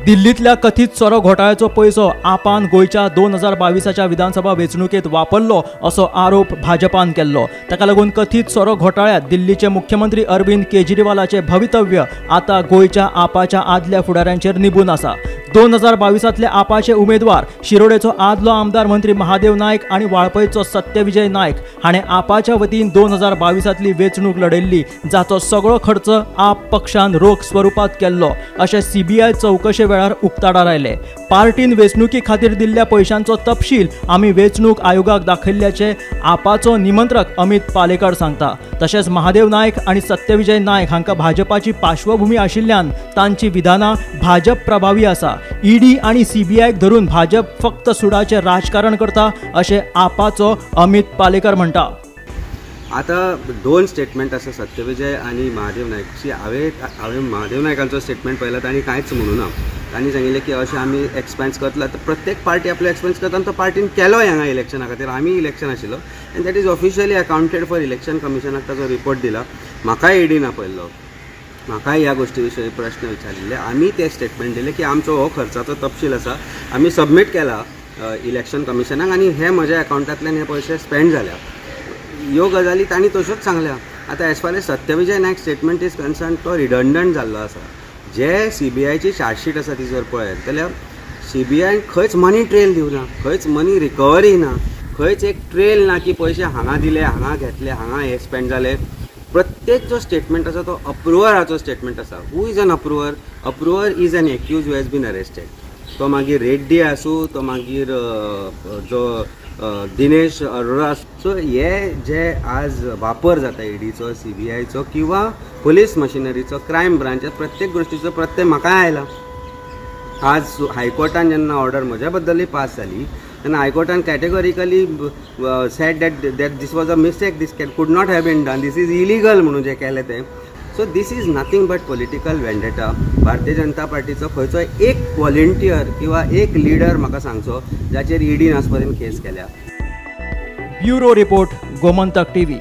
दिल्लीतल्या कथित सोरो घोटाळ्याचो पैसो आपान गोयच्या 2022च्या विधानसभा वेंचणुकेत वापरलो असो आरोप भाजपान केल्लो। ताका लागून कथित सोरो घोटाळ्यात दिल्लीचे मुख्यमंत्री अरविंद केजरीवालाचे भवितव्य आता गोयच्या आपाच्या आदल्या फुडाऱ्यांचेर निबून आसा। 2022तले आपाचे उमेदवार शिरोडेचो आदलो आमदार मंत्री महादेव नायक आणि वाळपयचो सत्यविजय नायक हाणें आपाच्या वतीन 2022तली वेंचणूक लढयल्ली, जाचो सगळो खर्च आप पक्षान रोख स्वरूपात केल्लो अशें सीबीआय चौकशे वेळार उक्ताडार आयले। पार्टीन वेंचणुकी खातीर दिल्ल्या पैशांचो तपशील आमी वेंचणूक आयोगाक दाखयल्ल्याचे आपाचो निमंत्रक अमित पालेकर सांगता। तशेंच महादेव नायक आणि सत्यविजय नायक हांकां भाजपाची पार्श्वभूमी आशिल्ल्यान तांची विधानां भाजप प्रभावी आसा। ईडी आणि सीबीआयक धरून भाजप फक्त सुडाचे राजकारण करता अशें आपाचो अमित पालेकर म्हणटा। आता दोन स्टेटमेंट आसा सत्यविजय आणि महादेव नायकची। हांवें महादेव नायकांचो स्टेटमेंट पळयला, तांणी कांयच म्हणूं ना। तांणी सांगिल्लें की अशें आमी एक्सपेन्स करतलो। तर प्रत्येक पार्टी आपलो एक्सपेन्स करता, तो पार्टीन केलोय हांगा इलेक्शना खातीर। आमी इलेक्शन आशिल्लो and that is officially accounted for election कमिशनाक ताचो रिपोर्ट दिला। म्हाकाय ईडीन आपयल्लो, म्हाकाय ह्या गोष्टी विशीं प्रश्न विचारिल्ले। आमी ते स्टेटमेंट दिलें की आमचो हो खर्चाचो तपशील आसा, आमी सबमीट केला इलेक्शन कमिशनाक आनी हे म्हज्या अकाउंटांतल्यान हे पयशे स्पेंड जाल्या। ह्यो गजाली तांणी तश्योच सांगल्या। आता as far as Satyavijay Naik statement is concern, तो रिडंडंट जाल्लो आसा। जे सीबीआयची चार्जशीट आसा ती जर पळयत जाल्यार सीबीआयन खंयच मनी ट्रेल दिवना, खंयच मनी रिकवरी ना, खंयच एक ट्रेल ना की पयशे हांगा दिले, हांगा घेतले, हांगा हे स्पेंड जाले। प्रत्येक जो स्टेटमेंट आसा तो अप्रुवराचो स्टेटमेंट आसा। Who is an approver? Approver is an accused who has been arrested. तो मागीर रेड्डी आसूं, तो मागीर जो दिनेश अरोरा। सो हे जे आज वापर जाता ईडीचो, सीबीआयचो किंवा पुलीस मशिनरीचो, क्रायम ब्रांचात प्रत्येक गोष्टीचो प्रत्यय म्हाका आयला। आज हायकोर्टान जेन्ना ऑर्डर म्हज्या बद्दलूय पास जाली तेन्ना हायकोर्टान categorically said that this was a mistake, this could not have been done, this is illegal म्हणून जे केलें तें। So this is nothing but political vendetta. Bharatiya Janata पार्टीचो खंयचो एक व्हॉलंटियर किंवा एक लिडर म्हाका सांगचो जाचेर ईडीन आजपर्यंत केस केल्या। Bureau report, Gomantak TV.